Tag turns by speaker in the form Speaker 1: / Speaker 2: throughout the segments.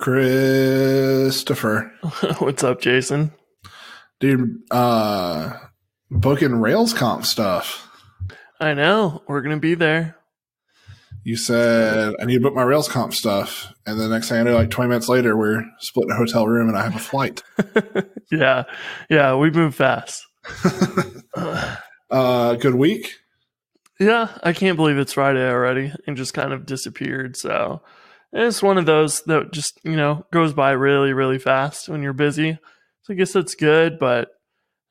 Speaker 1: Christopher.
Speaker 2: What's up, Jason?
Speaker 1: Dude, booking Rails comp stuff.
Speaker 2: I know. We're going to be there.
Speaker 1: You said, I need to book my Rails comp stuff. And the next thing I know, like 20 minutes later, we're splitting a hotel room and I have a flight.
Speaker 2: Yeah, we move fast.
Speaker 1: Good week?
Speaker 2: Yeah, I can't believe it's Friday already and just kind of disappeared. So it's one of those that just, goes by really, really fast when you're busy. So I guess that's good, but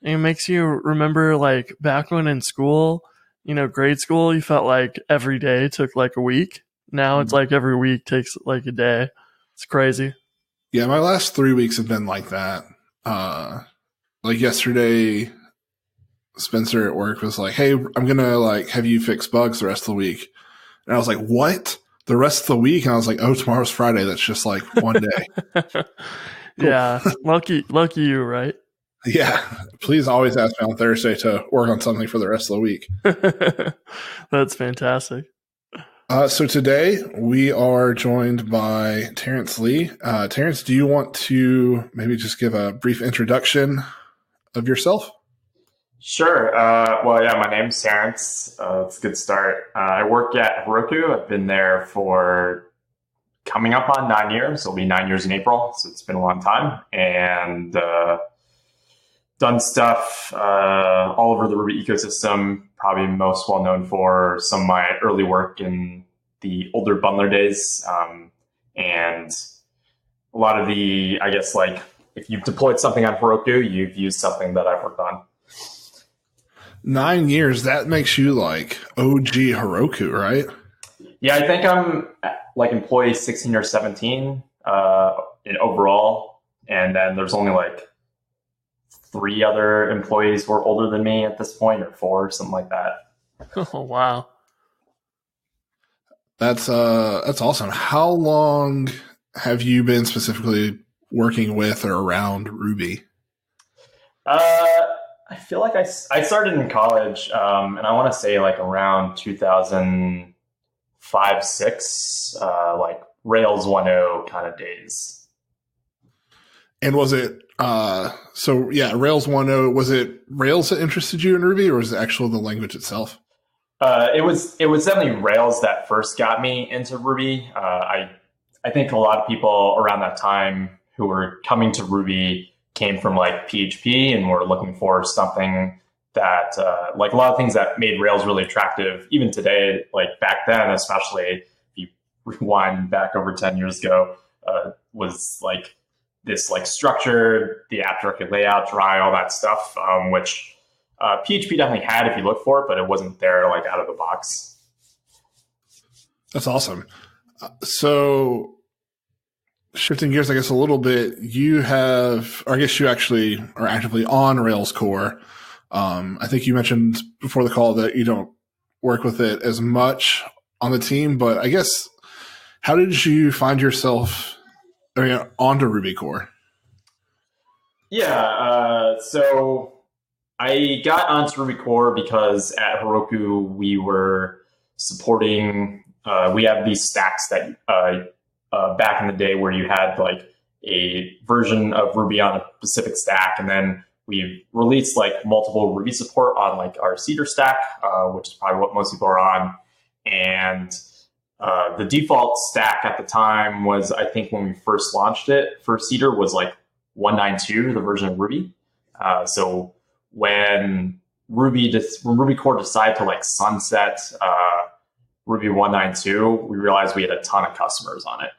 Speaker 2: it makes you remember like back when in school, grade school, you felt like every day took like a week. Now it's like every week takes like a day. It's crazy.
Speaker 1: Yeah, my last 3 weeks have been like that. Like yesterday, Spencer at work was like, hey, I'm going to have you fix bugs the rest of the week. And I was like, what? The rest of the week? And I was like, oh, tomorrow's Friday. That's just like one day.
Speaker 2: Cool. Yeah. Lucky you, right?
Speaker 1: Yeah. Please always ask me on Thursday to work on something for the rest of the week.
Speaker 2: That's fantastic.
Speaker 1: So today we are joined by Terence Lee. Terence, do you want to maybe just give a brief introduction of yourself?
Speaker 3: Sure. My name's Terence. It's a good start. I work at Heroku. I've been there for coming up on 9 years. It'll be 9 years in April, so it's been a long time. And done stuff all over the Ruby ecosystem, probably most well known for some of my early work in the older bundler days. And a lot of the, if you've deployed something on Heroku, you've used something that I've worked on.
Speaker 1: 9 years, that makes you like OG Heroku, right?
Speaker 3: Yeah, I think I'm like employee 16 or 17 in overall. And then there's only like 3 other employees who are older than me at this point, or 4, something like that.
Speaker 2: Oh, wow.
Speaker 1: That's awesome. How long have you been specifically working with or around Ruby?
Speaker 3: I feel like I started in college, and I want to say like around 2005, 6, like Rails 1.0 kind of days.
Speaker 1: And was it, Rails 1.0, was it Rails that interested you in Ruby, or was it actually the language itself?
Speaker 3: It was definitely Rails that first got me into Ruby. I think a lot of people around that time who were coming to Ruby came from like PHP and were looking for something that, like a lot of things that made Rails really attractive, even today, like back then, especially if you rewind back over 10 years ago, was like this like structure, the app directory layout, dry, all that stuff, which PHP definitely had if you look for it, but it wasn't there like out of the box.
Speaker 1: That's awesome. So shifting gears, I guess, a little bit, you actually are actively on Rails core. I think you mentioned before the call that you don't work with it as much on the team, but I guess, how did you find yourself onto Ruby core?
Speaker 3: Yeah, so I got onto Ruby core because at Heroku we were supporting, we have these stacks that back in the day where you had like a version of Ruby on a specific stack, and then we've released like multiple Ruby support on like our Cedar stack, which is probably what most people are on. And the default stack at the time was, I think when we first launched it for Cedar, was like 1.9.2, the version of Ruby. So when Ruby core decided to like sunset Ruby 1.9.2, we realized we had a ton of customers on it,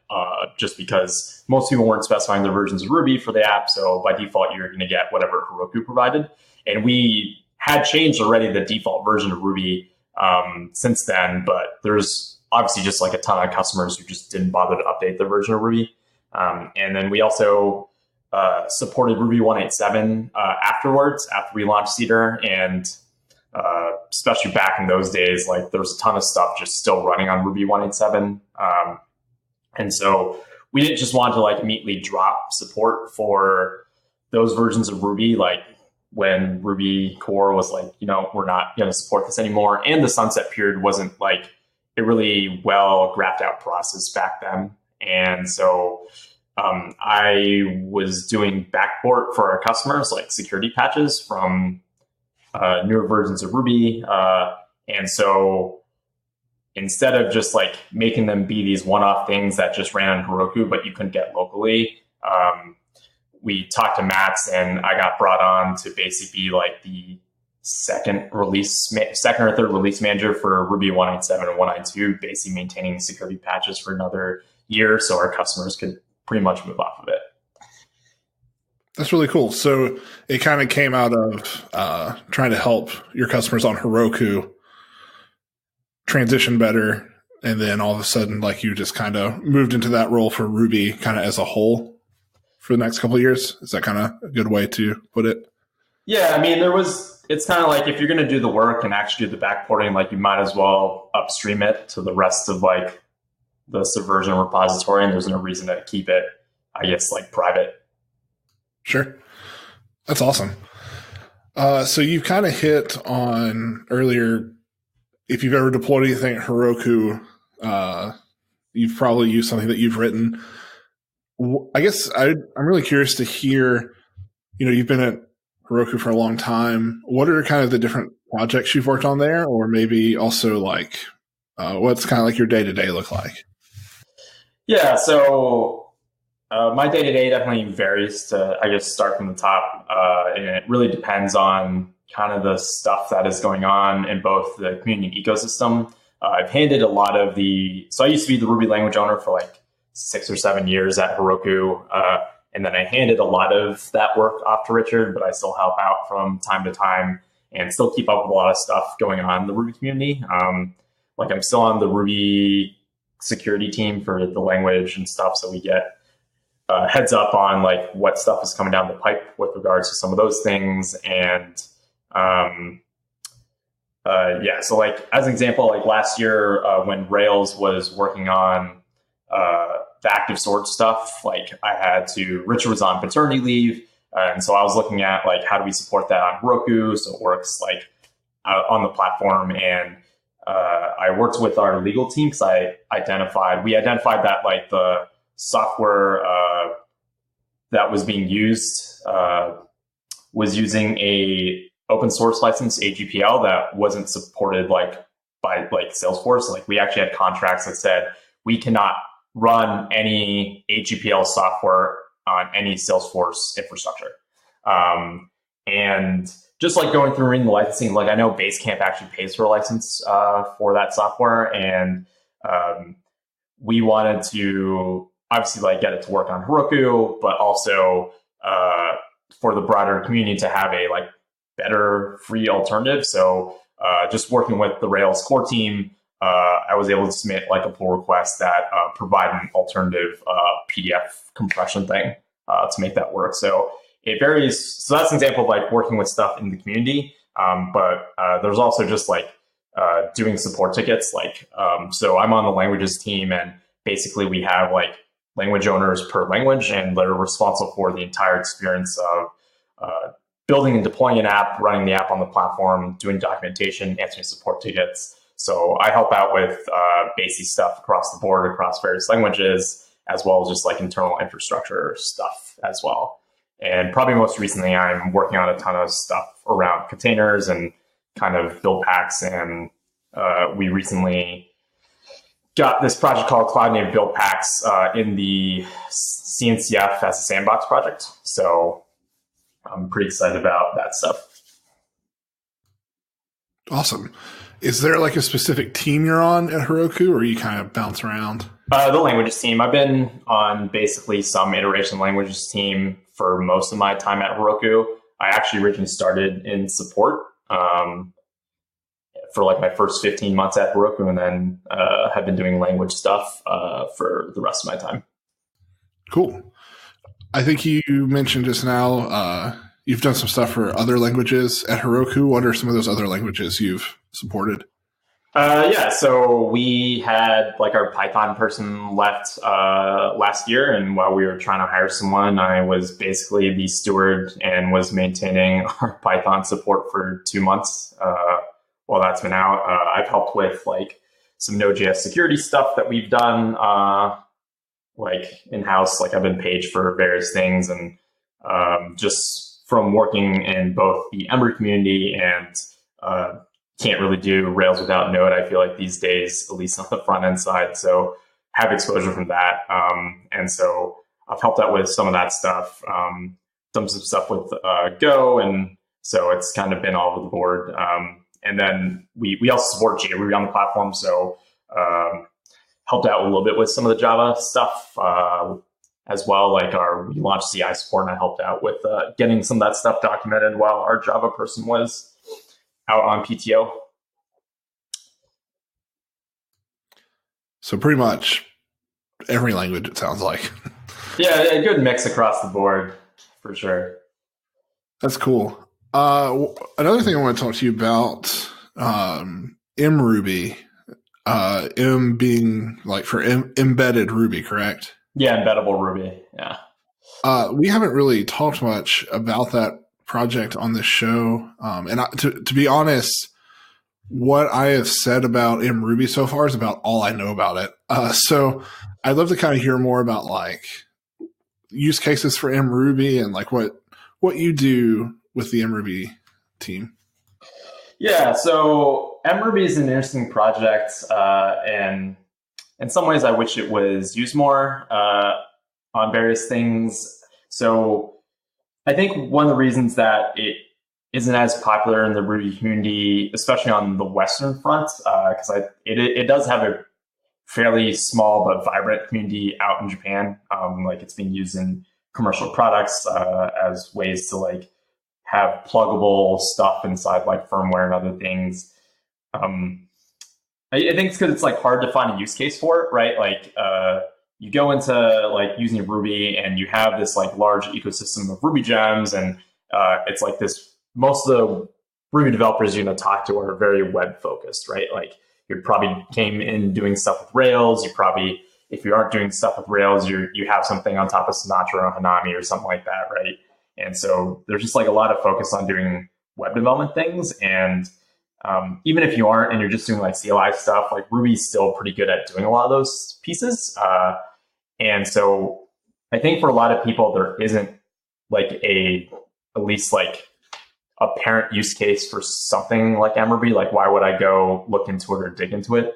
Speaker 3: just because most people weren't specifying their versions of Ruby for the app. So by default, you're going to get whatever Heroku provided. And we had changed already the default version of Ruby since then, but there's obviously just like a ton of customers who just didn't bother to update their version of Ruby. And then we also supported Ruby 1.8.7 afterwards, after we launched Cedar. And especially back in those days, like there was a ton of stuff just still running on Ruby 1.8.7. And so we didn't just want to like immediately drop support for those versions of Ruby, like when Ruby core was like, we're not going to support this anymore. And the sunset period wasn't like a really well graphed out process back then. And so I was doing backport for our customers, like security patches from newer versions of Ruby. And so instead of just like making them be these one-off things that just ran on Heroku, but you couldn't get locally, we talked to Mats, and I got brought on to basically be like the second or third release manager for Ruby 197 and 192, basically maintaining security patches for another year so our customers could pretty much move off of it.
Speaker 1: That's really cool. So it kind of came out of trying to help your customers on Heroku transition better, and then all of a sudden, like, you just kind of moved into that role for Ruby kind of as a whole for the next couple of years. Is that kind of a good way to put it?
Speaker 3: Yeah, I mean, it's kind of like if you're going to do the work and actually do the backporting, like you might as well upstream it to the rest of like the Subversion repository, and there's no reason to keep it, I guess, like private.
Speaker 1: Sure. That's awesome. So you've kind of hit on earlier, if you've ever deployed anything at Heroku, you've probably used something that you've written. I guess I'm really curious to hear, you've been at Heroku for a long time. What are kind of the different projects you've worked on there? Or maybe also like, what's kind of like your day-to-day look like?
Speaker 3: Yeah, so my day-to-day definitely varies to, I guess, start from the top. And it really depends on kind of the stuff that is going on in both the community ecosystem. I've handed a lot of so I used to be the Ruby language owner for like 6 or 7 years at Heroku. And then I handed a lot of that work off to Richard, but I still help out from time to time and still keep up with a lot of stuff going on in the Ruby community. Like I'm still on the Ruby security team for the language and stuff. So we get heads up on like what stuff is coming down the pipe with regards to some of those things. And so like as an example, like last year when Rails was working on the active sort stuff, like Richard was on paternity leave. And so I was looking at like, how do we support that on Heroku so it works like on the platform. And I worked with our legal team because we identified that like the software that was being used was using a open source license, AGPL, that wasn't supported like by like Salesforce. Like we actually had contracts that said we cannot run any AGPL software on any Salesforce infrastructure. And just like going through reading the licensing, like I know Basecamp actually pays for a license for that software. And we wanted to obviously like get it to work on Heroku, but also for the broader community to have a like better free alternative. So just working with the Rails core team, I was able to submit like a pull request that provided an alternative PDF compression thing to make that work. So it varies. So that's an example of like working with stuff in the community. But there's also just like doing support tickets. Like, so I'm on the languages team, and basically we have like language owners per language, and they're responsible for the entire experience of building and deploying an app, running the app on the platform, doing documentation, answering support tickets. So I help out with basic stuff across the board, across various languages, as well as just like internal infrastructure stuff as well. And probably most recently, I'm working on a ton of stuff around containers and kind of build packs. And we recently got this project called Cloud Native Build Packs in the CNCF as a sandbox project. So I'm pretty excited about that stuff.
Speaker 1: Awesome. Is there like a specific team you're on at Heroku, or you kind of bounce around?
Speaker 3: The languages team. I've been on basically some iteration languages team for most of my time at Heroku. I actually originally started in support for like my first 15 months at Heroku, and then have been doing language stuff for the rest of my time.
Speaker 1: Cool. I think you mentioned just now you've done some stuff for other languages at Heroku. What are some of those other languages you've supported?
Speaker 3: So we had like our Python person left last year, and while we were trying to hire someone, I was basically the steward and was maintaining our Python support for 2 months while that's been out. I've helped with like some Node.js security stuff that we've done like in-house. Like I've been paged for various things, and just from working in both the mruby community and can't really do Rails without Node, I feel like these days, at least on the front end side. So have exposure from that. And so I've helped out with some of that stuff, some stuff with Go. And so it's kind of been all over the board. And then we also support JRuby on the platform. So helped out a little bit with some of the Java stuff as well. Like we launched CI support, and I helped out with getting some of that stuff documented while our Java person was out on PTO.
Speaker 1: So pretty much every language, it sounds like.
Speaker 3: Yeah, a good mix across the board, for sure.
Speaker 1: That's cool. Another thing I want to talk to you about, mruby, M being like for embedded Ruby, correct?
Speaker 3: Yeah, embeddable Ruby, yeah.
Speaker 1: We haven't really talked much about that project on this show. And to be honest, what I have said about mruby so far is about all I know about it. So I'd love to kind of hear more about like use cases for mruby and like what you do with the mruby team.
Speaker 3: Yeah, so mruby is an interesting project, and in some ways I wish it was used more on various things. So I think one of the reasons that it isn't as popular in the Ruby community, especially on the Western front, because it does have a fairly small but vibrant community out in Japan. Like it's being used in commercial products as ways to like have pluggable stuff inside like firmware and other things. I think it's because it's like hard to find a use case for it, right? Like you go into like using Ruby and you have this like large ecosystem of Ruby gems, and it's like this. Most of the Ruby developers you're going to talk to are very web focused, right? Like you probably came in doing stuff with Rails. You probably, if you aren't doing stuff with Rails, you have something on top of Sinatra or Hanami or something like that, right? And so there's just like a lot of focus on doing web development things. And even if you aren't and you're just doing like CLI stuff, like Ruby's still pretty good at doing a lot of those pieces. And so I think for a lot of people, there isn't like at least like apparent use case for something like mruby. Like why would I go look into it or dig into it?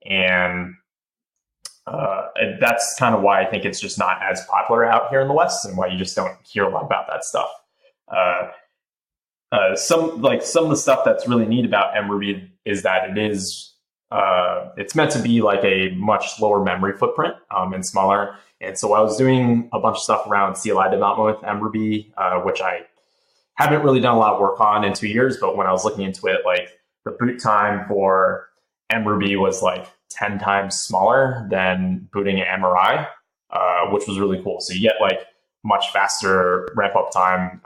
Speaker 3: And that's kind of why I think it's just not as popular out here in the West, and why you just don't hear a lot about that stuff. Some of the stuff that's really neat about mruby is that it's meant to be like a much lower memory footprint and smaller. And so I was doing a bunch of stuff around CLI development with mruby, which I haven't really done a lot of work on in 2 years, but when I was looking into it, like the boot time for mruby was like 10 times smaller than booting an MRI, which was really cool. So you get like much faster ramp up time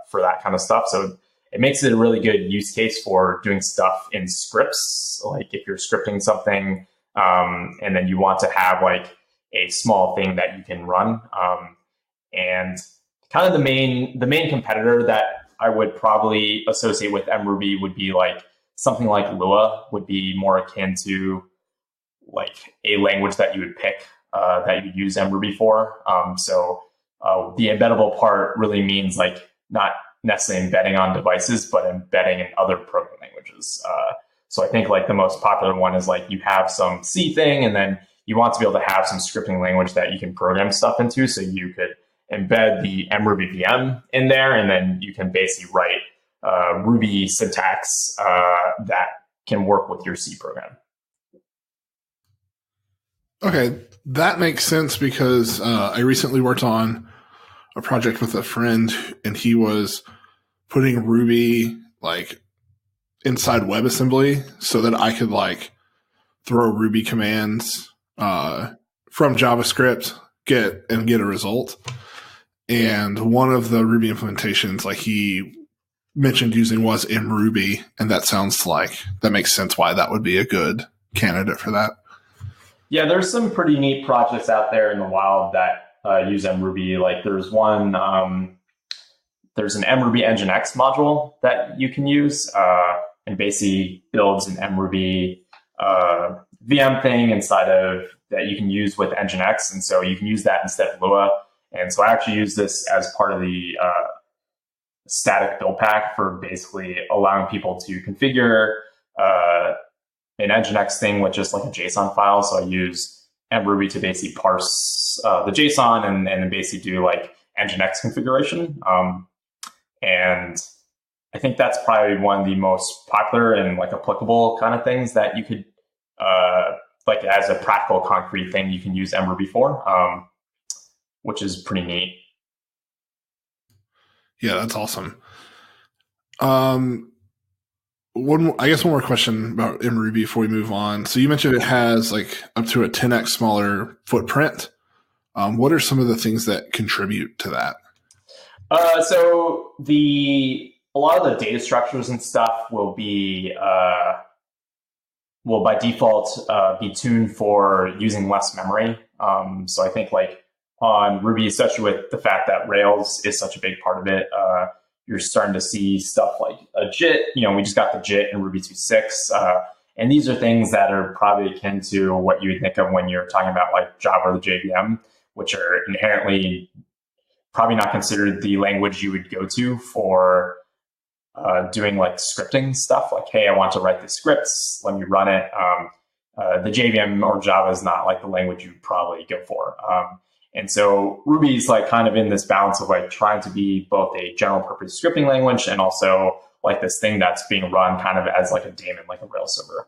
Speaker 3: for that kind of stuff. So it makes it a really good use case for doing stuff in scripts. Like if you're scripting something and then you want to have like a small thing that you can run. And kind of the main competitor that I would probably associate with mruby would be like something like Lua would be more akin to like a language that you would pick that you use mruby for. So the embeddable part really means like not necessarily embedding on devices, but embedding in other programming languages. So I think like the most popular one is like you have some C thing, and then you want to be able to have some scripting language that you can program stuff into. So you could embed the mruby VM in there, and then you can basically write Ruby syntax that can work with your C program.
Speaker 1: Okay, that makes sense because I recently worked on a project with a friend, and he was putting Ruby like inside WebAssembly so that I could like throw Ruby commands from JavaScript, get a result. And one of the Ruby implementations, like he mentioned using, was mruby, and that makes sense why that would be a good candidate for that.
Speaker 3: Yeah, there's some pretty neat projects out there in the wild that use mruby. Like there's one, there's an mruby nginx module that you can use and basically builds an mruby VM thing inside of that you can use with Nginx. And so you can use that instead of Lua. And so I actually use this as part of the static build pack for basically allowing people to configure an Nginx thing with just like a JSON file. So I use mruby to basically parse the JSON and then basically do like Nginx configuration. And I think that's probably one of the most popular and like applicable kind of things that you could like as a practical concrete thing you can use mruby for, which is pretty neat.
Speaker 1: Yeah, that's awesome. I guess one more question about mruby before we move on. So you mentioned it has like up to a 10x smaller footprint. What are some of the things that contribute to that?
Speaker 3: So a lot of the data structures and stuff will be will by default be tuned for using less memory. So I think like on Ruby, especially with the fact that Rails is such a big part of it, you're starting to see stuff like a JIT. We just got the JIT in Ruby 2.6. And these are things that are probably akin to what you would think of when you're talking about like Java or the JVM, which are inherently probably not considered the language you would go to for doing like scripting stuff. Like, hey, I want to write the scripts, let me run it. The JVM or Java is not like the language you'd probably go for. And so Ruby is like kind of in this balance of like trying to be both a general purpose scripting language and also like this thing that's being run kind of as like a daemon, like a Rails server.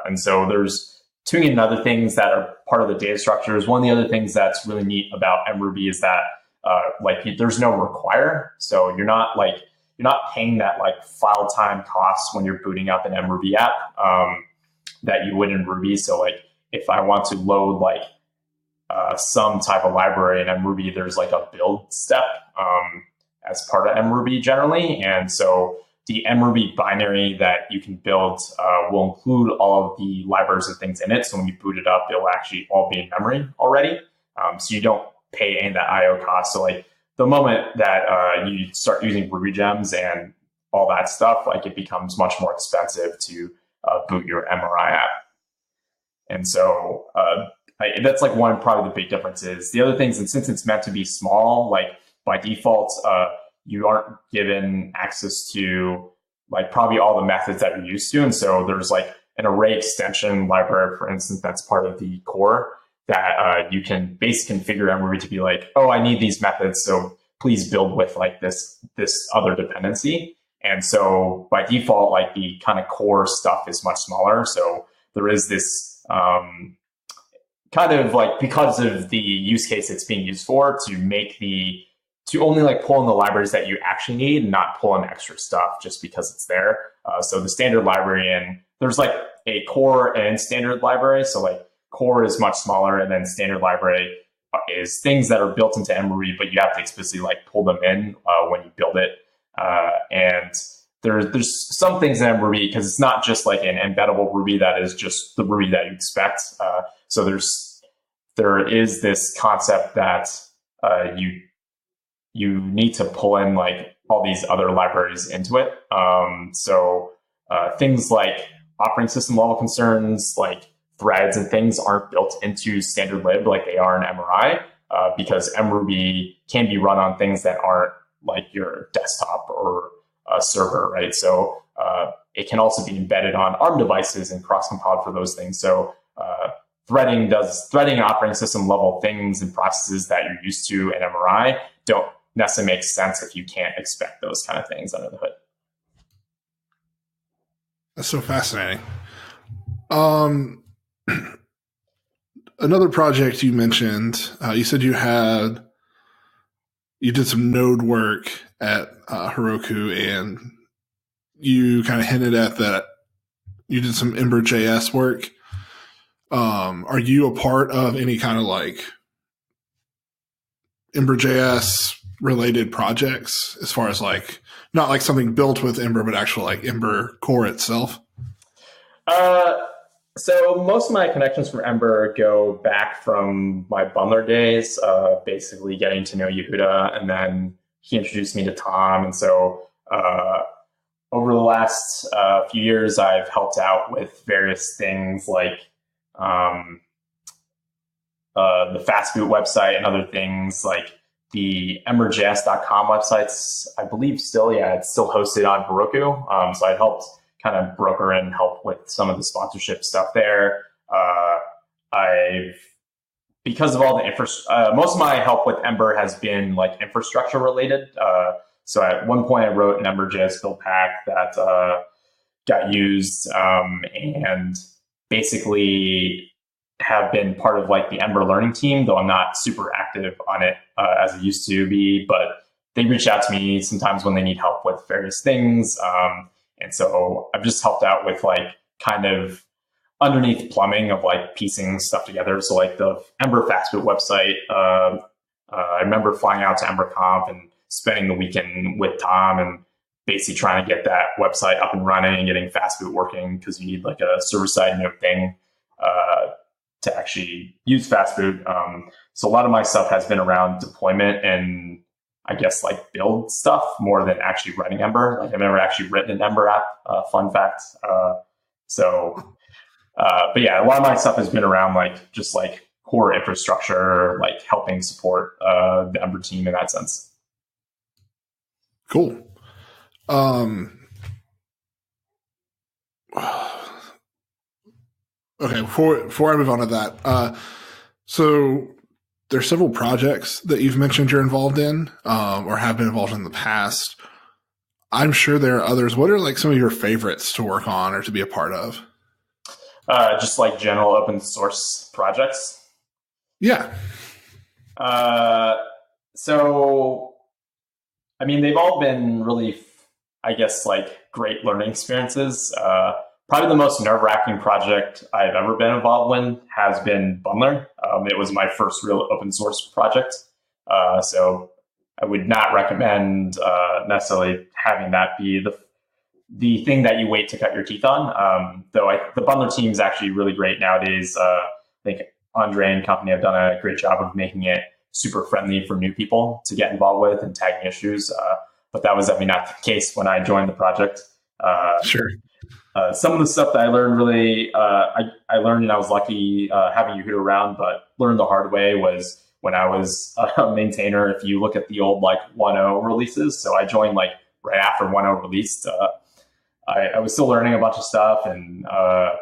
Speaker 3: And so there's tuning and other things that are part of the data structures. One of the other things that's really neat about mruby is that like there's no require. So you're not paying that like file time costs when you're booting up an mruby app that you would in Ruby. So like if I want to load like some type of library in mruby, there's like a build step as part of mruby generally. And so the mruby binary that you can build will include all of the libraries and things in it. So when you boot it up, it'll actually all be in memory already. So you don't pay any of that IO cost. So like the moment that you start using Ruby gems and all that stuff, like it becomes much more expensive to boot your MRI app. And so that's like one probably the big differences. The other things, and since it's meant to be small, like by default, you aren't given access to like probably all the methods that you're used to. And so there's like an array extension library, for instance, that's part of the core that you can basically configure mruby to be like, oh, I need these methods, so please build with like this other dependency. And so by default, like the kind of core stuff is much smaller. So there is this kind of like, because of the use case it's being used for, to only like pull in the libraries that you actually need and not pull in extra stuff just because it's there. So the standard library, and there's like a core and standard library. So like core is much smaller, and then standard library is things that are built into mruby, but you have to explicitly like pull them in when you build it. And there's some things in mruby, because it's not just like an embeddable Ruby that is just the Ruby that you expect. So there is this concept that you need to pull in like all these other libraries into it. So things like operating system level concerns, like threads and things, aren't built into standard lib like they are in MRI, because mruby can be run on things that aren't like your desktop or a server, right? So it can also be embedded on ARM devices and cross-compiled for those things. So threading operating system level things and processes that you're used to in MRI don't necessarily make sense if you can't expect those kind of things under the hood.
Speaker 1: That's so fascinating. Another project you mentioned, you said you did some node work at Heroku, and you kind of hinted at that you did some Ember.js work. Are you a part of any kind of like Ember.js related projects, as far as like not like something built with Ember, but actual like Ember core itself?
Speaker 3: So most of my connections from Ember go back from my bundler days, basically getting to know Yehuda, and then he introduced me to Tom. And so over the last few years, I've helped out with various things like the Fastboot website and other things like the mrjs.com websites. I believe still, it's still hosted on Heroku. So I helped kind of broker and help with some of the sponsorship stuff there. Because of all the most of my help with Ember has been like infrastructure related. So at one point I wrote an Ember.js build pack that got used, and basically have been part of like the Ember learning team, though I'm not super active on it as I used to be, but they reach out to me sometimes when they need help with various things. And so I've just helped out with like kind of underneath plumbing of like piecing stuff together. So like the Ember Fastboot website, I remember flying out to EmberConf and spending the weekend with Tom and basically trying to get that website up and running and getting Fastboot working, because you need like a server-side node thing to actually use Fastboot. So a lot of my stuff has been around deployment and I guess like build stuff more than actually writing Ember. Like I've never actually written an Ember app, fun fact. But yeah, a lot of my stuff has been around like just like core infrastructure, like helping support the Ember team in that sense.
Speaker 1: Cool. Okay, before I move on to that, so there's several projects that you've mentioned you're involved in, or have been involved in the past. I'm sure there are others. What are like some of your favorites to work on or to be a part of?
Speaker 3: Just like general open source projects.
Speaker 1: Yeah.
Speaker 3: So, I mean, they've all been really, I guess, like great learning experiences. Probably the most nerve-wracking project I've ever been involved in has been Bundler. It was my first real open source project. So I would not recommend necessarily having that be the thing that you wait to cut your teeth on. Though the Bundler team is actually really great nowadays. I think Andre and company have done a great job of making it super friendly for new people to get involved with and tagging issues. But that was definitely not the case when I joined the project.
Speaker 1: Sure.
Speaker 3: Some of the stuff that I learned really, I learned, and I was lucky having Yehuda around, but learned the hard way was when I was a maintainer. If you look at the old like 1.0 releases, so I joined like right after 1.0 released. I was still learning a bunch of stuff, and Carl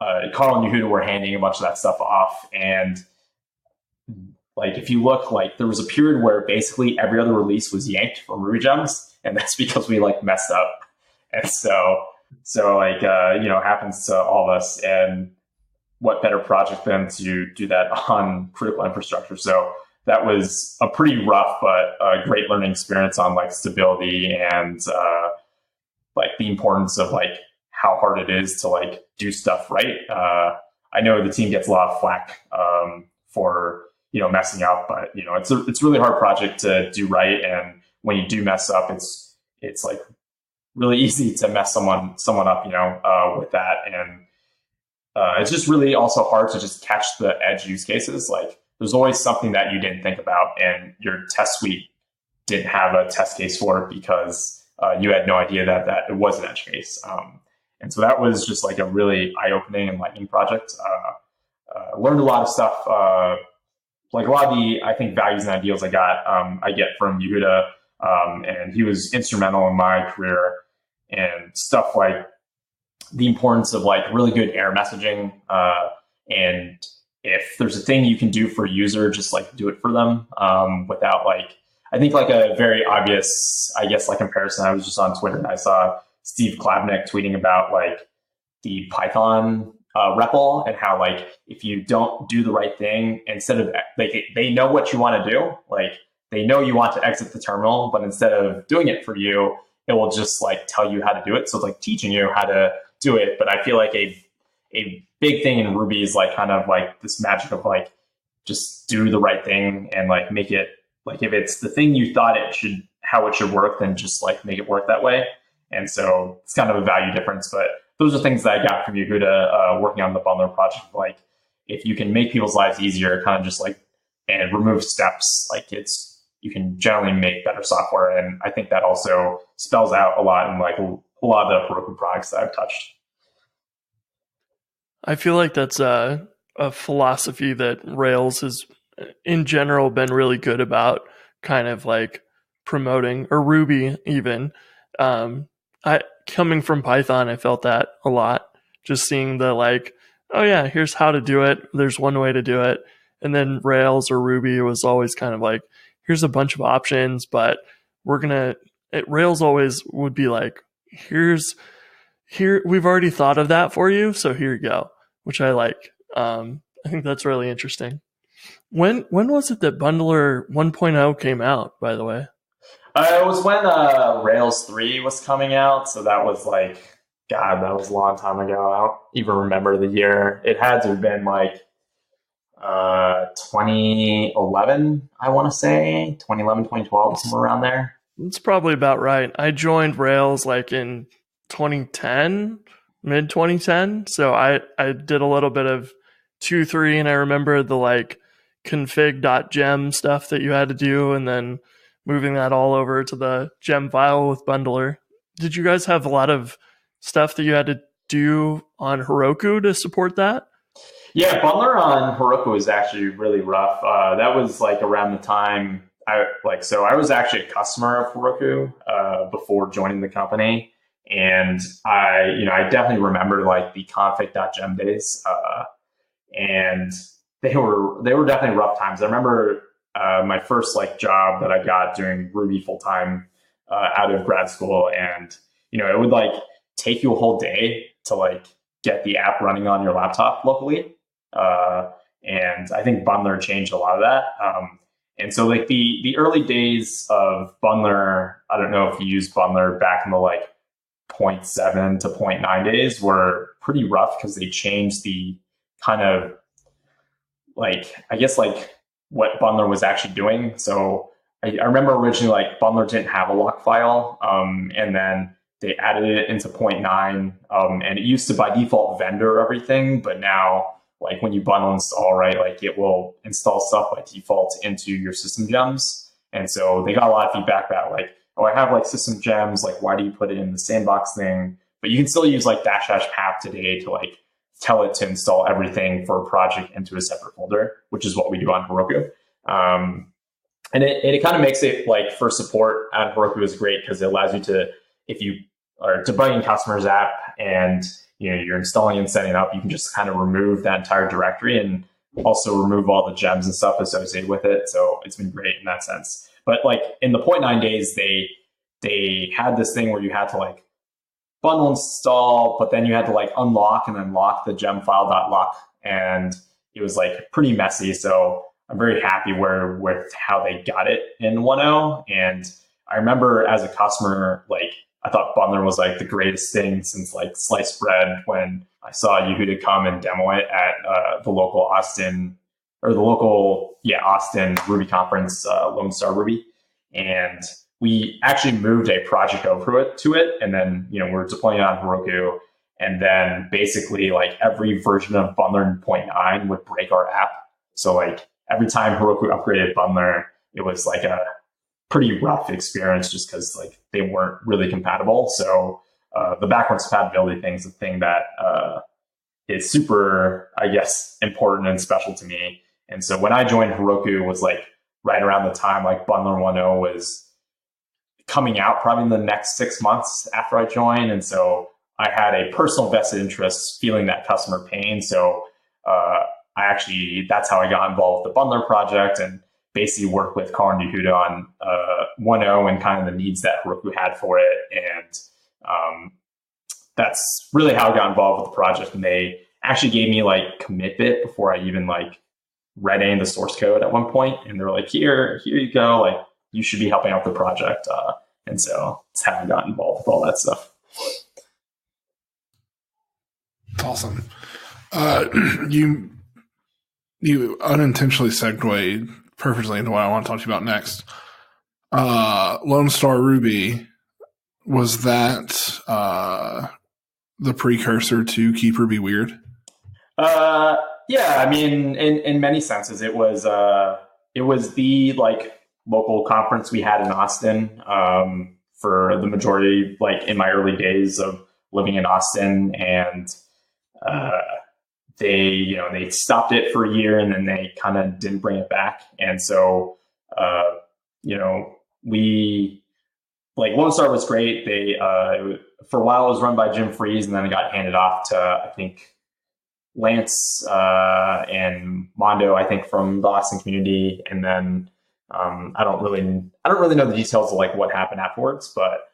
Speaker 3: and Yehuda were handing a bunch of that stuff off. And like, if you look, like there was a period where basically every other release was yanked from Ruby Gems, and that's because we like messed up. And so like, happens to all of us. And what better project than to do that on critical infrastructure? So that was a pretty rough, but a great learning experience on like stability and like the importance of like how hard it is to like do stuff right. I know the team gets a lot of flack for, messing up, but it's a really hard project to do right. And when you do mess up, it's like really easy to mess someone up, with that. And it's just really also hard to just catch the edge use cases. Like there's always something that you didn't think about and your test suite didn't have a test case for it because you had no idea that it was an edge case. And so that was just like a really eye-opening and enlightening project. Learned a lot of stuff, like a lot of the, I think, values and ideals I get from Yehuda. And he was instrumental in my career, and stuff like the importance of like really good error messaging. And if there's a thing you can do for a user, just like do it for them without like, I think like a very obvious, I guess, like comparison. I was just on Twitter and I saw Steve Klabnik tweeting about like the Python REPL and how like if you don't do the right thing, instead of like they know what you want to do, like they know you want to exit the terminal, but instead of doing it for you, it will just like tell you how to do it. So it's like teaching you how to do it. But I feel like a big thing in Ruby is like kind of like this magic of like just do the right thing and like make it like if it's the thing you thought how it should work, then just like make it work that way. And so it's kind of a value difference. But those are things that I got from Yehuda working on the Bundler project. Like if you can make people's lives easier, kind of just like and remove steps, like you can generally make better software. And I think that also spells out a lot in like a lot of the Heroku products that I've touched.
Speaker 2: I feel like that's a philosophy that Rails has in general been really good about kind of like promoting, or Ruby even. I coming from Python, I felt that a lot. Just seeing the like, oh yeah, here's how to do it. There's one way to do it. And then Rails or Ruby was always kind of like, here's a bunch of options, but Rails always would be like, here, we've already thought of that for you. So here you go, which I like. I think that's really interesting. When was it that Bundler 1.0 came out, by the way?
Speaker 3: It was when Rails 3 was coming out. So that was like, God, that was a long time ago. I don't even remember the year. It had to have been like 2011, I want to say. 2011, 2012, somewhere around there.
Speaker 2: It's probably about right. I joined Rails like in 2010, mid 2010. So I did a little bit of 2.3, and I remember the like config.gem stuff that you had to do, and then moving that all over to the gem file with Bundler. Did you guys have a lot of stuff that you had to do on Heroku to support that?
Speaker 3: Yeah, Bundler on Heroku is actually really rough. That was like around the time I was actually a customer of Heroku before joining the company, and I definitely remember like the config.gem days, and they were definitely rough times. I remember my first like job that I got doing Ruby full time out of grad school, and it would like take you a whole day to like get the app running on your laptop locally. And I think Bundler changed a lot of that. And so like the early days of Bundler, I don't know if you used Bundler back in the like 0.7 to 0.9 days, were pretty rough because they changed the kind of like, I guess like what Bundler was actually doing. So I remember originally like Bundler didn't have a lock file, and then they added it into 0.9, and it used to by default vendor everything, but now like when you bundle install, right, like it will install stuff by default into your system gems. And so they got a lot of feedback about like, oh, I have like system gems, like why do you put it in the sandbox thing? But you can still use like --path today to like tell it to install everything for a project into a separate folder, which is what we do on Heroku. And it kind of makes it like for support on Heroku is great because it allows you to, if you are debugging customers app and you're installing and setting up, you can just kind of remove that entire directory and also remove all the gems and stuff associated with it. So it's been great in that sense. But like in the 0.9 days, they had this thing where you had to like bundle install, but then you had to like unlock and then lock the gem file.lock. And it was like pretty messy. So I'm very happy with how they got it in 1.0. And I remember as a customer, like I thought Bundler was like the greatest thing since like sliced bread when I saw Yehuda come and demo it at the local Austin Ruby conference, Lone Star Ruby. And we actually moved a project over to it. And then, we're deploying it on Heroku. And then basically like every version of Bundler in 0.9 would break our app. So like every time Heroku upgraded Bundler, it was like a pretty rough experience just because like they weren't really compatible. So the backwards compatibility thing is the thing that is super, I guess, important and special to me. And so when I joined Heroku, it was like right around the time like Bundler 1.0 was coming out, probably in the next 6 months after I joined. And so I had a personal vested interest feeling that customer pain. So that's how I got involved with the Bundler project and basically worked with Carl and Yehuda on 1.0 and kind of the needs that Heroku had for it. And that's really how I got involved with the project. And they actually gave me like commit bit before I even like read any of the source code at one point. And they were like, here you go. Like you should be helping out the project. And so that's how I got involved with all that stuff.
Speaker 1: That's awesome. You unintentionally segued perfectly into what I want to talk to you about next. Lone Star Ruby, was that the precursor to Keep Ruby Weird?
Speaker 3: Yeah, I mean, in many senses, it was the like local conference we had in Austin for the majority, like in my early days of living in Austin, and they stopped it for a year and then they kind of didn't bring it back. And so, we, like, Lone Star was great. They, for a while it was run by Jim Freeze, and then it got handed off to, I think, Lance and Mondo, I think, from the Austin community. And then I don't really know the details of like what happened afterwards, but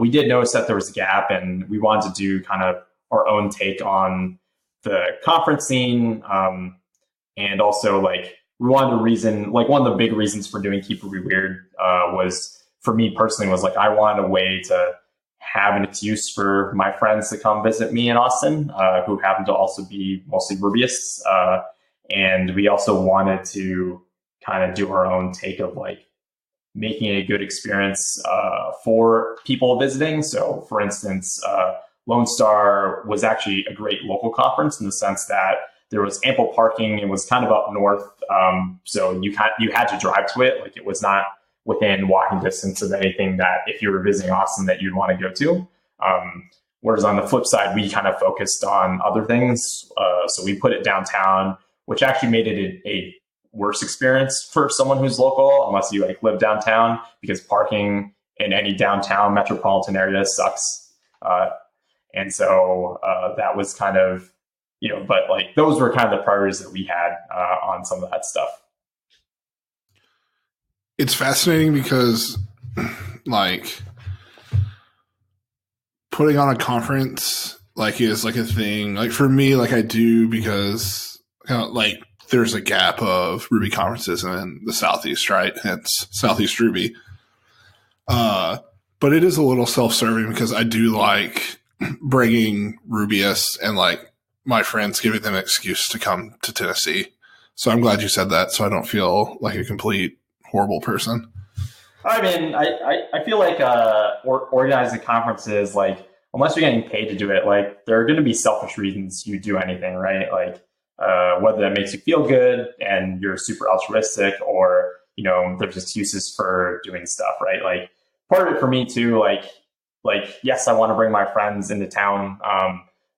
Speaker 3: we did notice that there was a gap, and we wanted to do kind of our own take on the conference scene. And also, like, we wanted to reason, like, one of the big reasons for doing Keep Ruby Weird was, for me personally, was like, I wanted a way to have an excuse for my friends to come visit me in Austin, who happen to also be mostly Rubyists. And we also wanted to kind of do our own take of like making a good experience for people visiting. So for instance, Lone Star was actually a great local conference in the sense that there was ample parking. It was kind of up north. So you had to drive to it. Like, it was not within walking distance of anything that, if you were visiting Austin, that you'd want to go to. Whereas on the flip side, we kind of focused on other things. So we put it downtown, which actually made it a worse experience for someone who's local, unless you like live downtown, because parking in any downtown metropolitan area sucks. And so that was kind of, but like those were kind of the priorities that we had on some of that stuff.
Speaker 1: It's fascinating because, like, putting on a conference like is like a thing. Like, for me, like, I do because like there's a gap of Ruby conferences in the Southeast, right? Hence Southeast Ruby. But it is a little self-serving because I do like bringing Rubyists and like my friends, giving them an excuse to come to Tennessee. So I'm glad you said that, so I don't feel like a complete horrible person.
Speaker 3: I mean, I feel like organizing conferences, like, unless you're getting paid to do it, like, there are going to be selfish reasons you do anything, right? Like, whether that makes you feel good and you're super altruistic, or, there's excuses for doing stuff, right? Like, part of it for me too, like, yes, I want to bring my friends into town.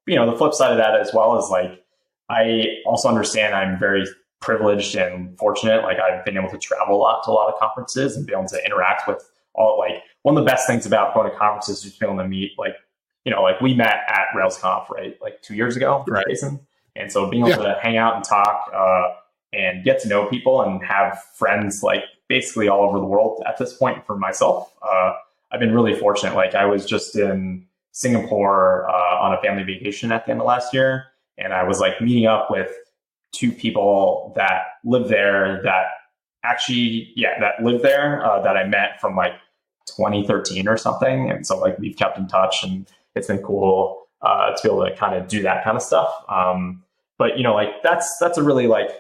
Speaker 3: The flip side of that as well is, like, I also understand I'm very privileged and fortunate. Like, I've been able to travel a lot to a lot of conferences and be able to interact with all, like, one of the best things about going to conferences is just being able to meet, like, like we met at RailsConf, right? Like 2 years ago,
Speaker 1: right?
Speaker 3: Jason. And so being able to hang out and talk and get to know people and have friends, like, basically all over the world at this point for myself, I've been really fortunate. Like, I was just in Singapore on a family vacation at the end of last year, and I was like meeting up with two people that live there that live there that I met from like 2013 or something. And so, like, we've kept in touch, and it's been cool to be able to kind of do that kind of stuff. But like, that's a really, like,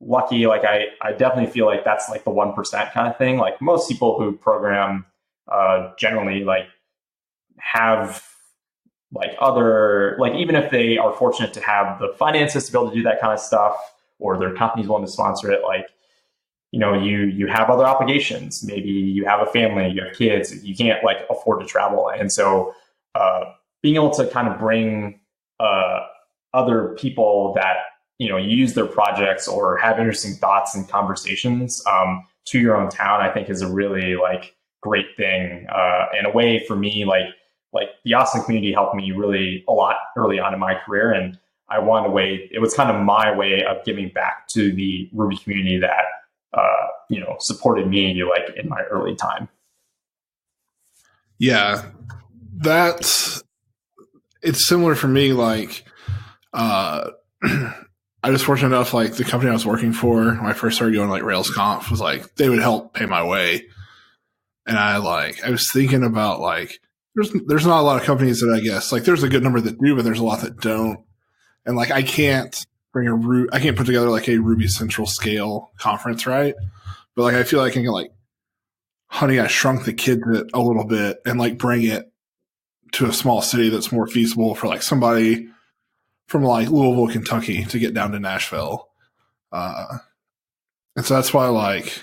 Speaker 3: lucky, like, I definitely feel like that's like the 1% kind of thing. Like, most people who program generally, like, have like other, like, even if they are fortunate to have the finances to be able to do that kind of stuff, or their company's willing to sponsor it, like, you have other obligations. Maybe you have a family, you have kids, you can't like afford to travel. And so being able to kind of bring other people that, use their projects or have interesting thoughts and conversations to your own town, I think is a really, like, great thing. And a way for me, like the Austin community helped me really a lot early on in my career. And I wanted a way, it was kind of my way of giving back to the Ruby community that, supported me, like, in my early time.
Speaker 1: Yeah, it's similar for me. Like, I was fortunate enough, like, the company I was working for when I first started going, like, RailsConf was like, they would help pay my way. And I was thinking about, like, there's not a lot of companies that, I guess, like, there's a good number that do, but there's a lot that don't. And, like, I can't put together like a Ruby Central scale conference, right? But, like, I feel like I can, like, Honey, I Shrunk the Kids it a little bit and, like, bring it to a small city that's more feasible for, like, somebody from, like, Louisville, Kentucky to get down to Nashville. And so that's why, like,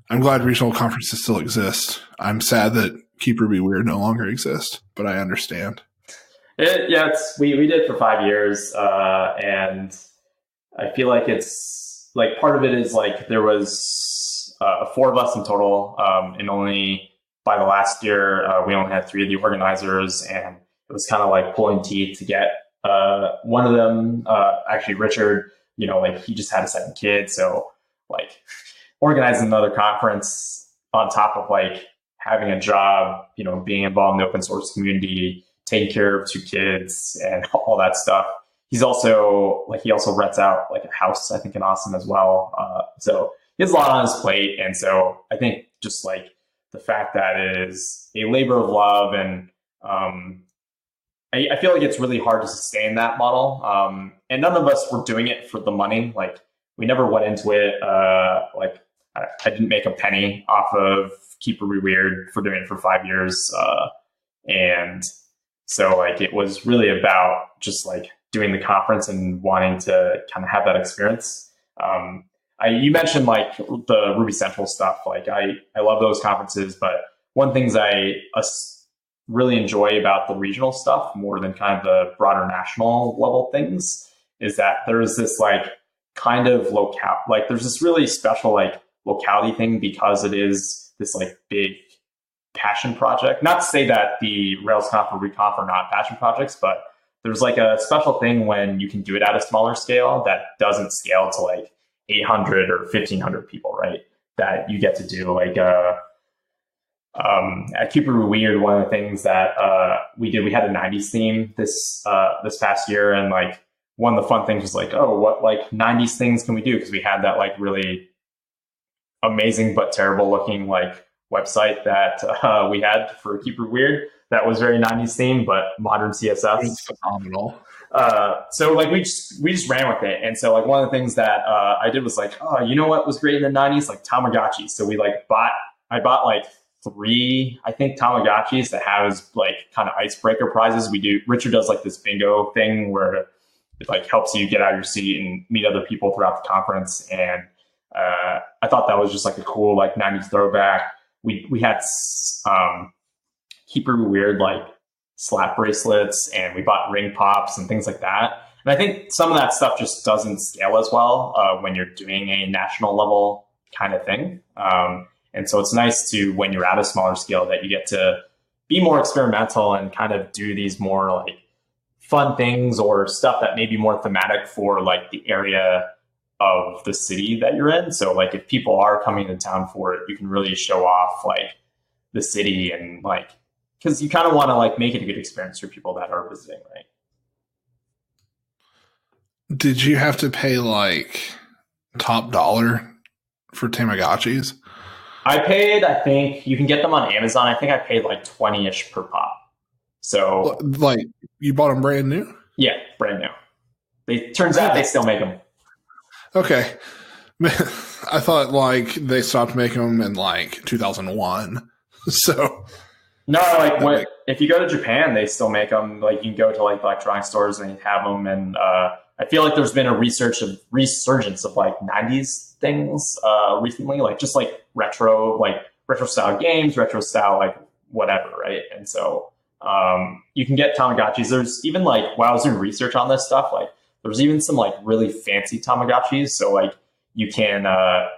Speaker 1: I'm glad regional conferences still exist. I'm sad that Keep Ruby Weird no longer exists, but I understand.
Speaker 3: We did it for 5 years, and I feel like it's like part of it is like there was 4 of us in total, and only by the last year we only had 3 of the organizers, and it was kind of like pulling teeth to get one of them. Actually, Richard, like he just had a second kid, so like organizing another conference on top of like having a job, being involved in the open source community, taking care of 2 kids and all that stuff. He also rents out like a house, I think in Austin as well. So he has a lot on his plate. And so I think just like the fact that it is a labor of love, and I feel like it's really hard to sustain that model. And none of us were doing it for the money. Like we never went into it. Like I didn't make a penny off of Keep It Weird for doing it for 5 years. And so like it was really about just like doing the conference and wanting to kind of have that experience. You mentioned like the Ruby Central stuff. Like I love those conferences, but one things I really enjoy about the regional stuff more than kind of the broader national level things is that there's this like kind of there's this really special like locality thing because it is this like big passion project. Not to say that the RailsConf or RubyConf are not passion projects, but there's like a special thing when you can do it at a smaller scale that doesn't scale to like 800 or 1500 people, right? That you get to do like at Keep It Weird. One of the things that we did, we had a 90s theme this past year, and like one of the fun things was like, oh, what like 90s things can we do? Because we had that like really amazing but terrible looking like website that we had for Keep It Weird that was very 90s themed, but modern CSS.
Speaker 1: It's phenomenal.
Speaker 3: So like we just ran with it. And so like one of the things that I did was like, oh, you know what was great in the 90s? Like Tamagotchi. So we like I bought like 3, I think, Tamagotchis that has like kind of icebreaker prizes. Richard does like this bingo thing where it like helps you get out of your seat and meet other people throughout the conference. And I thought that was just like a cool like 90s throwback. We had Keep It Weird like slap bracelets, and we bought ring pops and things like that. And I think some of that stuff just doesn't scale as well when you're doing a national level kind of thing. And so it's nice to, when you're at a smaller scale, that you get to be more experimental and kind of do these more like fun things or stuff that may be more thematic for like the area of the city that you're in. So like if people are coming to town for it, you can really show off like the city, and like, because you kind of want to like make it a good experience for people that are visiting, right?
Speaker 1: Did you have to pay like top dollar for Tamagotchis?
Speaker 3: I think you can get them on Amazon. I think I paid like 20-ish per pop. So
Speaker 1: like you bought them brand new?
Speaker 3: Yeah, brand new. Turns out they still make them.
Speaker 1: Okay. I thought like they stopped making them in like 2001. So
Speaker 3: no, like if you go to Japan, they still make them. Like you can go to like electronic stores and have them. And I feel like there's been a resurgence of like 90s things recently, like just like retro style games, retro style like whatever, right? And so you can get Tamagotchis. There's even like while I was doing research on this stuff, like there's even some like really fancy Tamagotchis. So like you can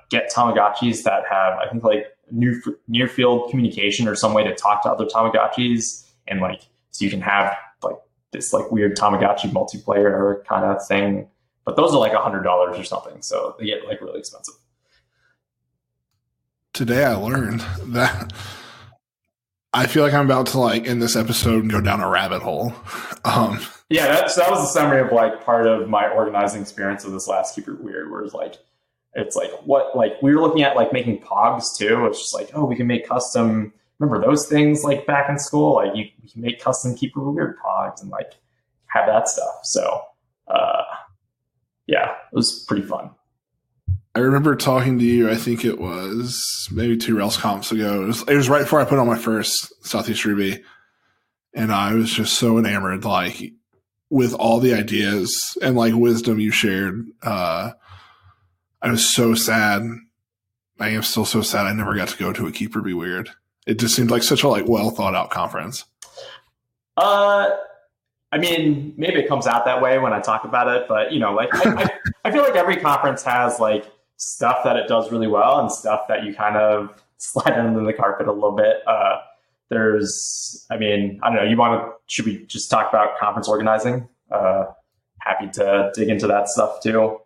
Speaker 3: get Tamagotchis that have, I think, like near field communication or some way to talk to other Tamagotchis, and like so you can have like this like weird Tamagotchi multiplayer kind of thing. But those are like $100 or something, so they get like really expensive.
Speaker 1: Today I learned that. I feel like I'm about to like in this episode and go down a rabbit hole.
Speaker 3: Yeah, that was the summary of like part of my organizing experience of this last Keep It Weird, where it's like what, like we were looking at like making pogs too. It's just like, oh, we can make custom. Remember those things like back in school? Like you can make custom Keep It Weird pogs and like have that stuff. So yeah, it was pretty fun.
Speaker 1: I remember talking to you, I think it was maybe 2 RailsConfs ago. It was right before I put on my first Southeast Ruby. And I was just so enamored, like, with all the ideas and, like, wisdom you shared. I was so sad. I am still so sad I never got to go to a Keep It Weird. It just seemed like such a, like, well-thought-out conference.
Speaker 3: I I mean, maybe it comes out that way when I talk about it, but like I feel like every conference has like stuff that it does really well and stuff that you kind of slide under the carpet a little bit. I don't know. Should we just talk about conference organizing? Happy to dig into that stuff too.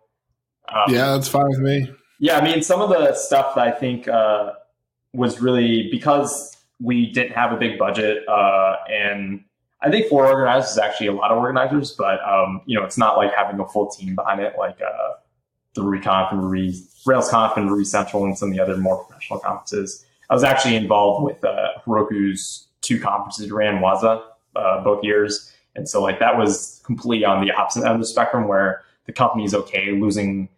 Speaker 1: Yeah, that's fine with me.
Speaker 3: Yeah, I mean, some of the stuff that I think was really because we didn't have a big budget, and I think 4 organizers is actually a lot of organizers, but it's not like having a full team behind it, like the RubyConf and RailsConf and Ruby Central and some of the other more professional conferences. I was actually involved with Heroku's 2 conferences we ran Waza both years, and so like that was completely on the opposite end of the spectrum where the company is okay losing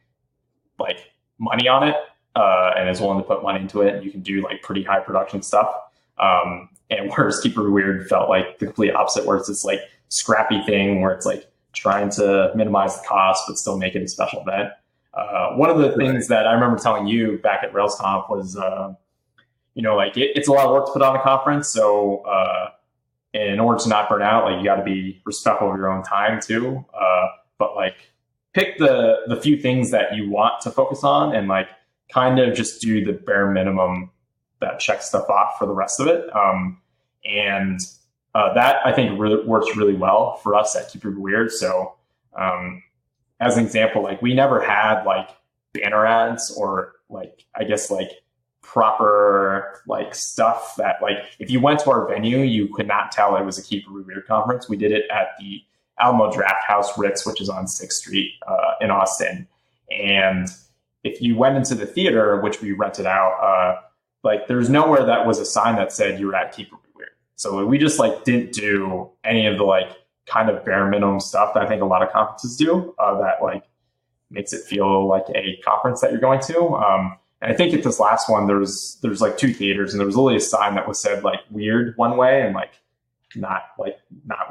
Speaker 3: like money on it and is willing to put money into it, and you can do like pretty high production stuff. And whereas Keeper Weird felt like the complete opposite, where it's this like scrappy thing where it's like trying to minimize the cost but still make it a special event. One of the things that I remember telling you back at RailsConf was, like it's a lot of work to put on a conference. So in order to not burn out, like you got to be respectful of your own time too. But like pick the few things that you want to focus on and like kind of just do the bare minimum that checks stuff off for the rest of it. And that I think really works really well for us at Keep It Weird. So as an example, like we never had like banner ads or like, I guess like proper like stuff that like if you went to our venue, you could not tell it was a Keep It Weird conference. We did it at the Alamo Draft House Ritz, which is on 6th Street in Austin. And if you went into the theater, which we rented out, like there's nowhere that was a sign that said you were at Keep It Weird. So we just like didn't do any of the like kind of bare minimum stuff that I think a lot of conferences do that like makes it feel like a conference that you're going to. And I think at this last one, there's like 2 theaters and there was only a sign that was said like weird one way and like not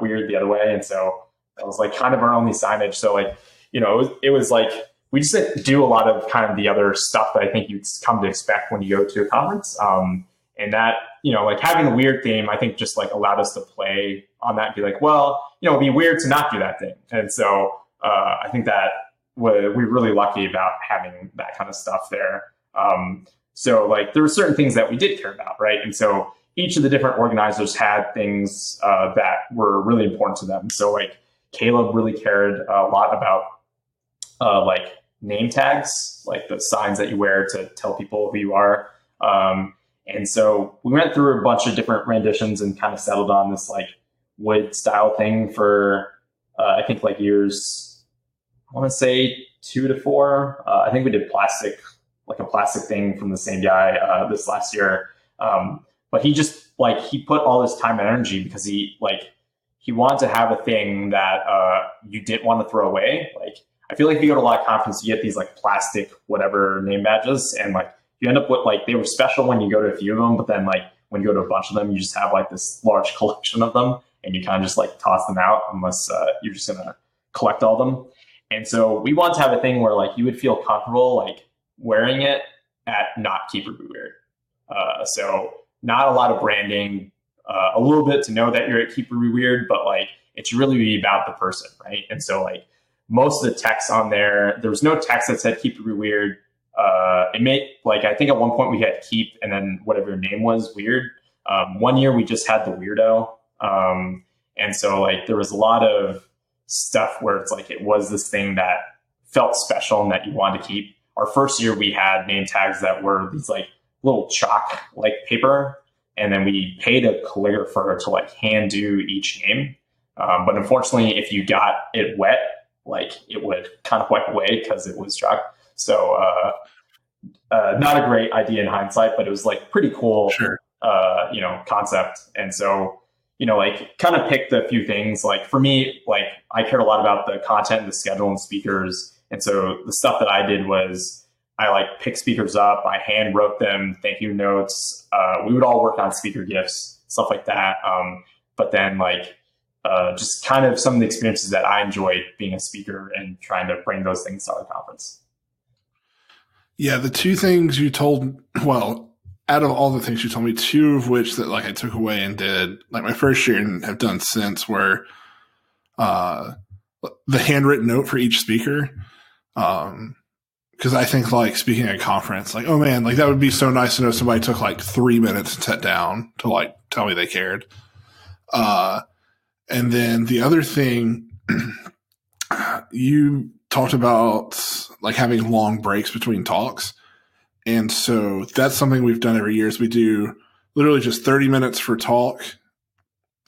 Speaker 3: weird the other way. And so that was like kind of our only signage. So like, it was like, we just didn't do a lot of kind of the other stuff that I think you'd come to expect when you go to a conference. And that, like having a weird theme, I think just like allowed us to play on that and be like, well, it'd be weird to not do that thing. And so I think that we're really lucky about having that kind of stuff there. So like there were certain things that we did care about, right? And so each of the different organizers had things that were really important to them. So like Caleb really cared a lot about like name tags, like the signs that you wear to tell people who you are. And so we went through a bunch of different renditions and kind of settled on this like wood style thing for, I think like years, I want to say 2 to 4. I think we did plastic, like a plastic thing from the same guy this last year. But he just like, he put all this time and energy because he wanted to have a thing that you didn't want to throw away. Like, I feel like if you go to a lot of conferences, you get these like plastic, whatever name badges. And like, you end up with like, they were special when you go to a few of them, but then like when you go to a bunch of them, you just have like this large collection of them and you kind of just like toss them out unless you're just going to collect all of them. And so we want to have a thing where like you would feel comfortable like wearing it at not Keep It Weird. So not a lot of branding, a little bit to know that you're at Keep It Weird, but like it's really about the person, right? And so like most of the text on there was no text that said Keep It Weird. It made like, I think at one point we had keep and then whatever your name was weird. One year we just had the weirdo. And so like there was a lot of stuff where it's like, it was this thing that felt special and that you wanted to keep. Our first year we had name tags that were these like little chalk like paper. And then we paid a calligrapher to like hand do each name. But unfortunately, if you got it wet, like it would kind of wipe away because it was chalk. So not a great idea in hindsight, but it was like pretty cool,
Speaker 1: Sure.
Speaker 3: Concept. And so, like kind of picked a few things. Like for me, like I cared a lot about the content, the schedule and speakers. And so the stuff that I did was I like picked speakers up. I hand wrote them, thank you notes. We would all work on speaker gifts, stuff like that. But then like just kind of some of the experiences that I enjoyed being a speaker and trying to bring those things to our conference.
Speaker 1: Yeah, the 2 things you told, well, out of all the things you told me, 2 of which that like I took away and did like my first year and have done since were the handwritten note for each speaker. Because I think like speaking at a conference, like, oh man, like that would be so nice to know somebody took like 3 minutes to sit down to like tell me they cared. And then the other thing, you talked about like having long breaks between talks. And so that's something we've done every year is we do literally just 30 minutes for talk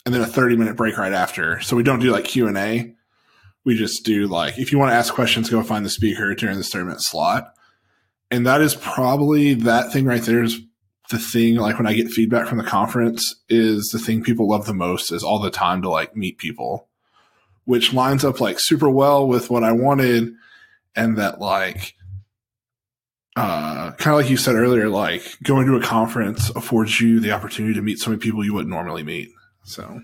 Speaker 1: and then a 30-minute break right after. So we don't do like Q&A. We just do like, if you want to ask questions, go find the speaker during this 30-minute slot. And that is probably that thing right there is the thing, like when I get feedback from the conference is the thing people love the most is all the time to like meet people, which lines up like super well with what I wanted. And that like, kind of like you said earlier, like going to a conference affords you the opportunity to meet so many people you wouldn't normally meet. So,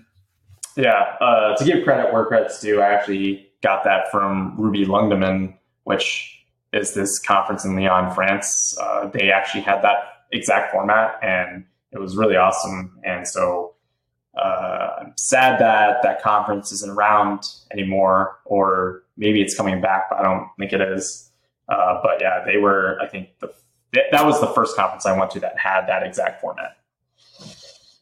Speaker 3: yeah, to give credit where credit's due, I actually got that from Ruby Lungdemann, which is this conference in Lyon, France. They actually had that exact format, and it was really awesome. And so I'm sad that that conference isn't around anymore, or maybe it's coming back, but I don't think it is. But yeah, they were, I think that was the first conference I went to that had that exact format.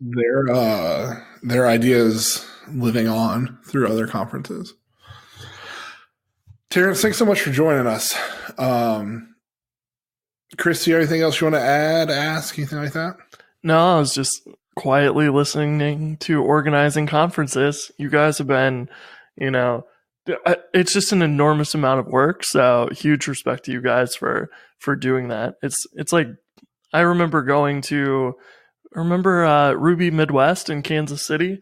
Speaker 1: Their ideas living on through other conferences. Terence, thanks so much for joining us. Chris, do you have anything else you want to add, ask, anything like that?
Speaker 2: No, I was just quietly listening to organizing conferences. You guys have been, it's just an enormous amount of work. So huge respect to you guys for doing that. It's like, I remember going to, Ruby Midwest in Kansas City,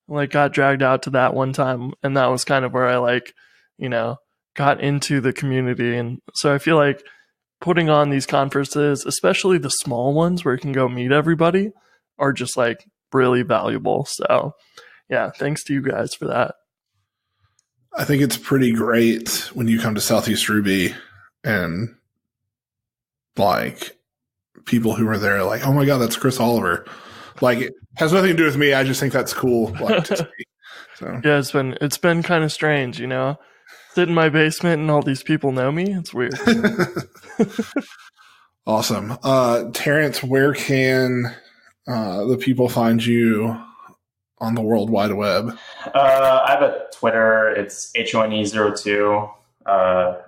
Speaker 2: like got dragged out to that one time. And that was kind of where I got into the community. And so I feel like putting on these conferences, especially the small ones where you can go meet everybody, are just like really valuable. So yeah, thanks to you guys for that.
Speaker 1: I think it's pretty great when you come to Southeast Ruby and like people who are there like, oh my God, that's Chris Oliver. Like it has nothing to do with me. I just think that's cool. Like, to see. So.
Speaker 2: Yeah, it's been kind of strange, sit in my basement and all these people know me. It's weird.
Speaker 1: Awesome. Terence, where can the people find you on the World Wide Web?
Speaker 3: I have a Twitter. It's HONE02.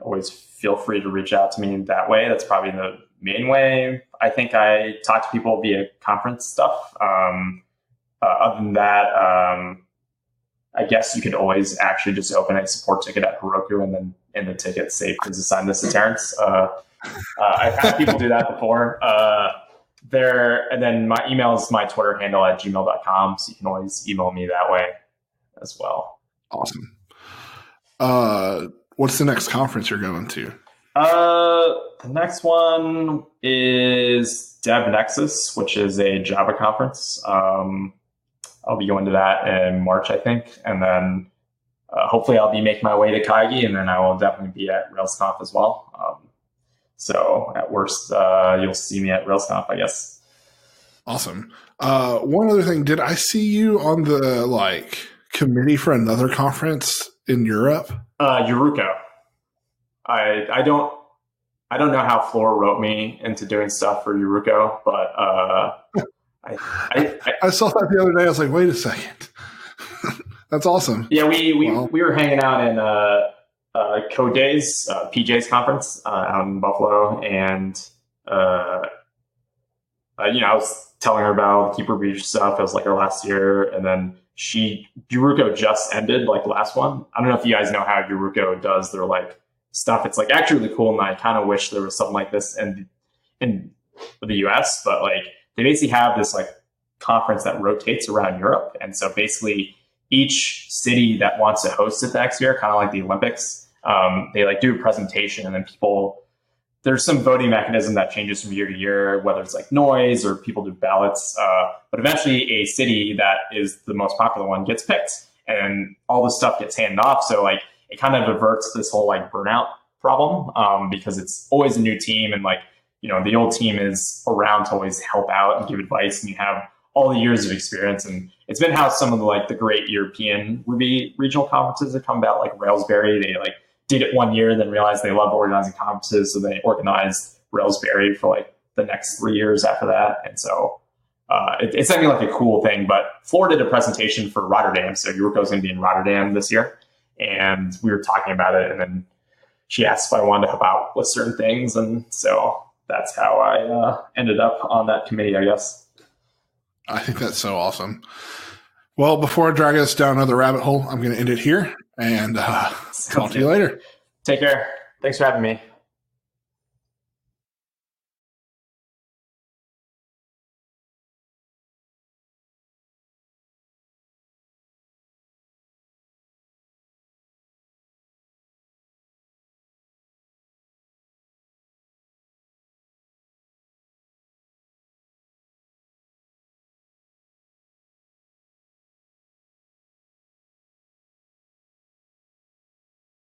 Speaker 3: Always feel free to reach out to me that way. That's probably the main way. I think I talk to people via conference stuff. Other than that, I guess you could always actually just open a support ticket at Heroku and then in the ticket say, please assign this to Terence. I've had people do that before. And then my email is my Twitter handle at gmail.com. So you can always email me that way as well.
Speaker 1: Awesome. What's the next conference you're going to?
Speaker 3: The next one is DevNexus, which is a Java conference. I'll be going to that in March, I think. And then hopefully I'll be making my way to Kaigi, and then I will definitely be at RailsConf as well. So at worst, you'll see me at RailsConf, I guess.
Speaker 1: Awesome. One other thing, did I see you on the committee for another conference in Europe?
Speaker 3: Heroku. I don't know how Floor wrote me into doing stuff for Heroku, but
Speaker 1: I saw that the other day. I was like, wait a second. That's awesome.
Speaker 3: Yeah, we were hanging out in Code Days, PJ's conference out in Buffalo, and I was telling her about Keeper Beach stuff. It was like our last year, and then Heroku just ended, like last one. I don't know if you guys know how Heroku does their stuff. It's actually really cool, and I kind of wish there was something like this in the US, but they basically have this conference that rotates around Europe, and so basically each city that wants to host it the next year, kind of like the Olympics, they do a presentation, and then there's some voting mechanism that changes from year to year, whether it's noise or people do ballots, but eventually a city that is the most popular one gets picked, and all this stuff gets handed off. So it kind of averts this whole burnout problem, because it's always a new team, and the old team is around to always help out and give advice, and you have all the years of experience. And it's been how some of the great European Ruby regional conferences have come about, like Railsberry. They did it one year, then realized they love organizing conferences. So they organized Railsberry for the next 3 years after that. And so it's definitely a cool thing. But Flora did a presentation for Rotterdam. So Heroku's going to be in Rotterdam this year. And we were talking about it. And then she asked if I wanted to help out with certain things. And so that's how I ended up on that committee, I guess.
Speaker 1: I think that's so awesome. Well, before I drag us down another rabbit hole, I'm going to end it here and talk to you later.
Speaker 3: Take care. Thanks for having me.